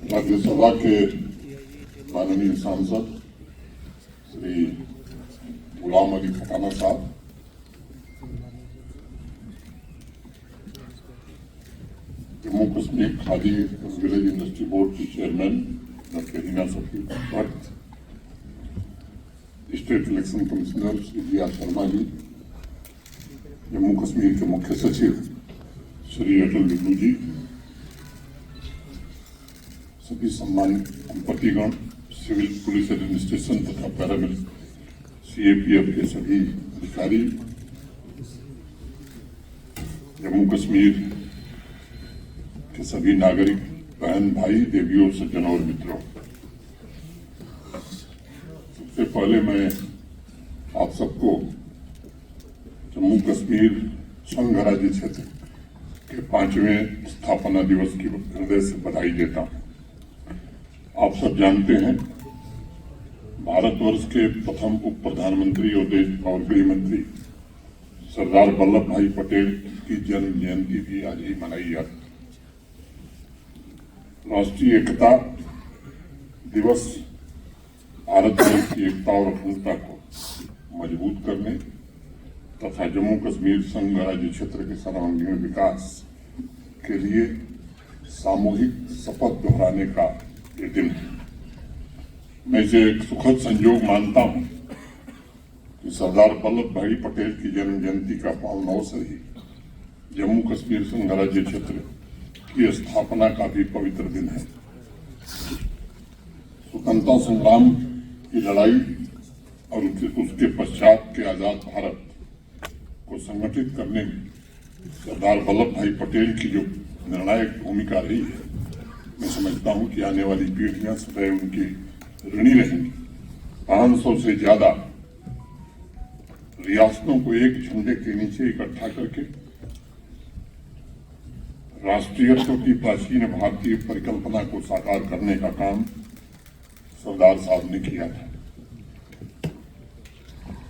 राज्यसभा के माननीय सांसद श्री गुलाम अली खटाना साहब, Jammu Kashmir Khadi village industry board की chairman doctor Hina Safi Bhat, state election commissioner Shri G R. Sharma ji, Jammu Kashmir के मुख्य सचिव श्री अटल बिल्लू जी, सभी सम्मानित कुलपतिगण, सिविल पुलिस एडमिनिस्ट्रेशन तथा पैरामिलिट्री सीएपीएफ के सभी अधिकारी, जम्मू कश्मीर के सभी नागरिक, बहन भाई, देवियों, सज्जनों और मित्रों, सबसे पहले मैं आप सबको जम्मू कश्मीर संघ राज्य क्षेत्र के 5वें स्थापना दिवस की हृदय से बधाई देता हूं। आप सब जानते हैं, भारतवर्ष के प्रथम उप प्रधानमंत्री और गृह मंत्री सरदार वल्लभ भाई पटेल की जन्म जयंती भी आज ही मनाई जाती है। राष्ट्रीय एकता दिवस भारतवर्ष की एकता और अखंडता को मजबूत करने तथा जम्मू कश्मीर संघ राज्य क्षेत्र के सर्वांगीण विकास के लिए सामूहिक शपथ दोहराने का ये दिन है। मैं इसे एक सुखद संयोग मानता हूं कि सरदार वल्लभ भाई पटेल की जन्म जयंती का पावन अवसर ही जम्मू कश्मीर संघ राज्य क्षेत्र की स्थापना का भी पवित्र दिन है। स्वतंत्रता संग्राम की लड़ाई और उसके पश्चात के आजाद भारत को संगठित करने में सरदार वल्लभ भाई पटेल की जो निर्णायक भूमिका रही है, मैं समझता हूं कि आने वाली पीढ़ियां सदैव उनकी ऋणी रहेंगी। 500 से ज्यादा रियासतों को एक झंडे के नीचे इकट्ठा करके राष्ट्रीयत्व की प्राचीन भारतीय परिकल्पना को साकार करने का काम सरदार साहब ने किया था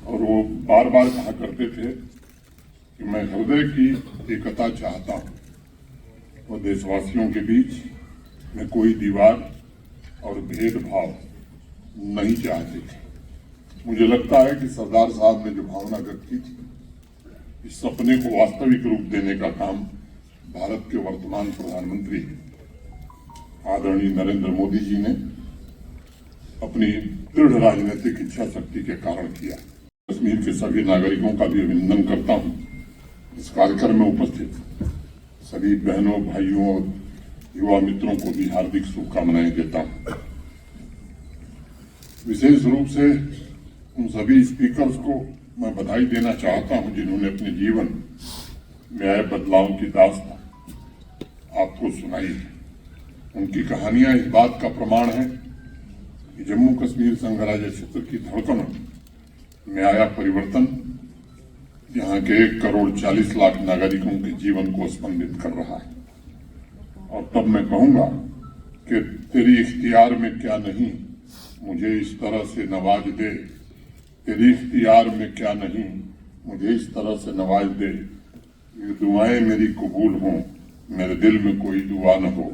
और वो बार बार कहा करते थे कि मैं हृदय की एकता चाहता हूं। वो देशवासियों के बीच में कोई दीवार और भेदभाव नहीं चाहते थे। मुझे लगता है कि सरदार साहब ने जो भावना व्यक्त की थी, इस सपने को वास्तविक रूप देने का काम भारत के वर्तमान प्रधानमंत्री आदरणीय नरेंद्र मोदी जी ने अपनी दृढ़ राजनीतिक इच्छा शक्ति के कारण किया। कश्मीर के सभी नागरिकों का भी अभिनंदन करता हूं। इस कार्यक्रम में उपस्थित सभी बहनों, भाइयों और युवा मित्रों को भी हार्दिक शुभकामनाएं देता हूं। विशेष रूप से उन सभी स्पीकर्स को मैं बधाई देना चाहता हूं जिन्होंने अपने जीवन में आए बदलाव की दास्तां आपको सुनाई है। उनकी कहानियां इस बात का प्रमाण है कि जम्मू कश्मीर संघ राज्य क्षेत्र की धड़कनों में आया परिवर्तन यहाँ के 1,40,00,000 नागरिकों के जीवन को स्पंदित कर रहा है। और तब मैं कहूंगा कि तेरी इख्तियार में क्या नहीं, मुझे इस तरह से नवाज दे तेरी इख्तियार में क्या नहीं, मुझे इस तरह से नवाज दे, ये दुआएं मेरी कबूल हों, मेरे दिल में कोई दुआ न हो।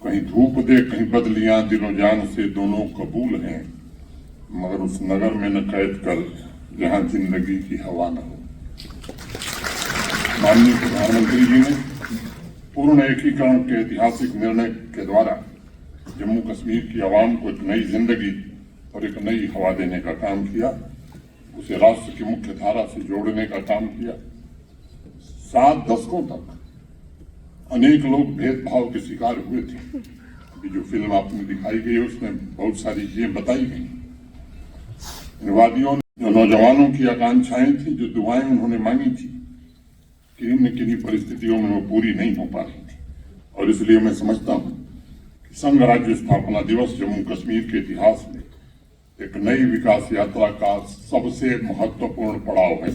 कहीं धूप दे कहीं बदलियां, दिलो जान से दोनों कबूल हैं, मगर उस नगर में न कैद कर जहां जिंदगी की हवा न हो। माननीय प्रधानमंत्री जी ने पूर्ण एकीकरण के ऐतिहासिक निर्णय के द्वारा जम्मू कश्मीर की आवाम को एक नई जिंदगी और एक नई हवा देने का काम किया, उसे राष्ट्र की मुख्य धारा से जोड़ने का काम किया। 7 दशकों तक अनेक लोग भेदभाव के शिकार हुए थे। अभी जो फिल्म आपने दिखाई गई है उसमें बहुत सारी चीजें बताई गई। इन वादियों जो नौजवानों की आकांक्षाएं थी, जो दुआएं उन्होंने मांगी थी, किन्हीं परिस्थितियों में वो पूरी नहीं हो पा रही थी। और इसलिए मैं समझता हूं कि संघ राज्य स्थापना दिवस जम्मू कश्मीर के इतिहास में एक नई विकास यात्रा का सबसे महत्वपूर्ण पड़ाव है।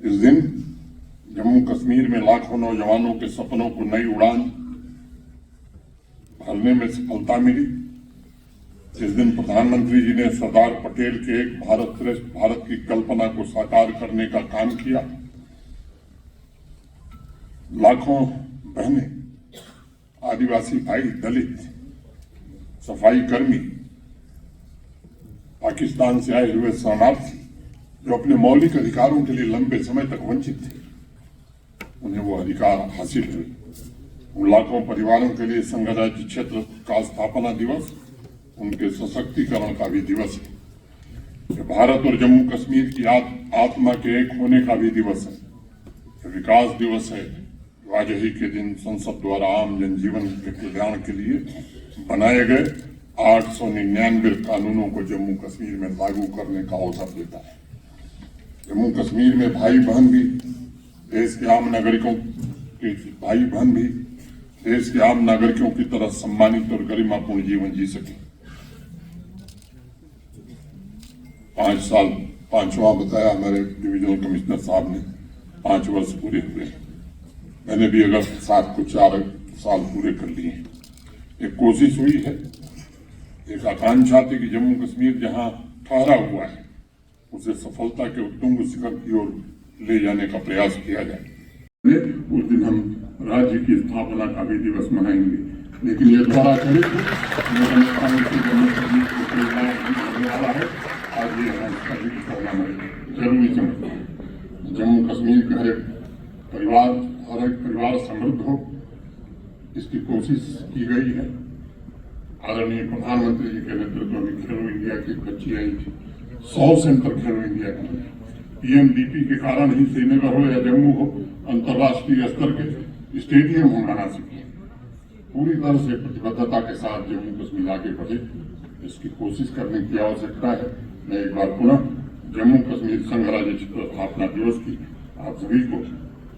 इस दिन जम्मू कश्मीर में लाखों नौजवानों के सपनों को नई उड़ान भरने में सफलता मिली। इस दिन प्रधानमंत्री जी ने सरदार पटेल के एक भारत श्रेष्ठ भारत की कल्पना को साकार करने का काम किया। लाखों बहनें, आदिवासी भाई, दलित, सफाई कर्मी, पाकिस्तान से आए हुए शरणार्थी जो अपने मौलिक अधिकारों के लिए लंबे समय तक वंचित थे, उन्हें वो अधिकार हासिल हुए। उन लाखों परिवारों के लिए संघ राज्य क्षेत्र का स्थापना दिवस उनके सशक्तिकरण का भी दिवस है। ये भारत और जम्मू कश्मीर की आत्मा के एक होने का भी दिवस है। ये विकास दिवस है। आज ही के दिन संसद द्वारा आम जनजीवन के कल्याण के लिए बनाए गए 899 कानूनों को जम्मू कश्मीर में लागू करने का अवसर देता है। जम्मू कश्मीर में भाई बहन भी देश के आम नागरिकों के देश के आम नागरिकों की तरह सम्मानित और गरिमापूर्ण जीवन जी सके। 5 साल, 5वां बताया हमारे डिविजनल कमिश्नर साहब ने, 5 वर्ष पूरे हुए। मैंने भी अगस्त 7 को 4 साल पूरे कर लिए। एक कोशिश हुई है, एक आकांक्षा थी कि जम्मू कश्मीर जहां ठहरा हुआ है उसे सफलता के उत्तुंग शिखर की ओर ले जाने का प्रयास किया जाए। उस दिन हम राज्य की स्थापना का भी दिवस मनाएंगे, लेकिन ये द्वारा करें जम्मू कश्मीर को होने वाला है। आज ये जरूरी समझता हूँ जम्मू कश्मीर के हर एक परिवार समृद्ध हो, इसकी कोशिश की गई है। आदरणीय प्रधानमंत्री जी के नेतृत्व में खेलो इंडिया की बच्ची आई थी। 100 सेंटर खेलो इंडिया के पीएमडीपी के कारण ही श्रीनगर हो या जम्मू हो, अंतर्राष्ट्रीय स्तर के स्टेडियम हम बना सके। पूरी तरह से प्रतिबद्धता के साथ जम्मू कश्मीर आगे बढ़े, इसकी कोशिश करने की आवश्यकता है। मैं एक बार पुनः जम्मू कश्मीर संघ राज्य स्थापना दिवस की आप सभी को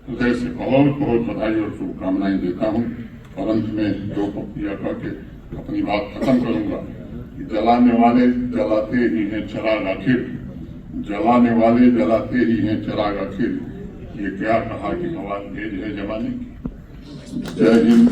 हृदय से बहुत बहुत बधाई और शुभकामनाएं देता हूं। और अंत में 2 पंक्तियां कह के अपनी बात खत्म करूंगा कि जलाने वाले जलाते ही हैं चिराग आखिर, जलाने वाले जलाते ही हैं चिराग आखिर। ये क्या कहा कि हवा तेज है जमाने की। जय हिंद।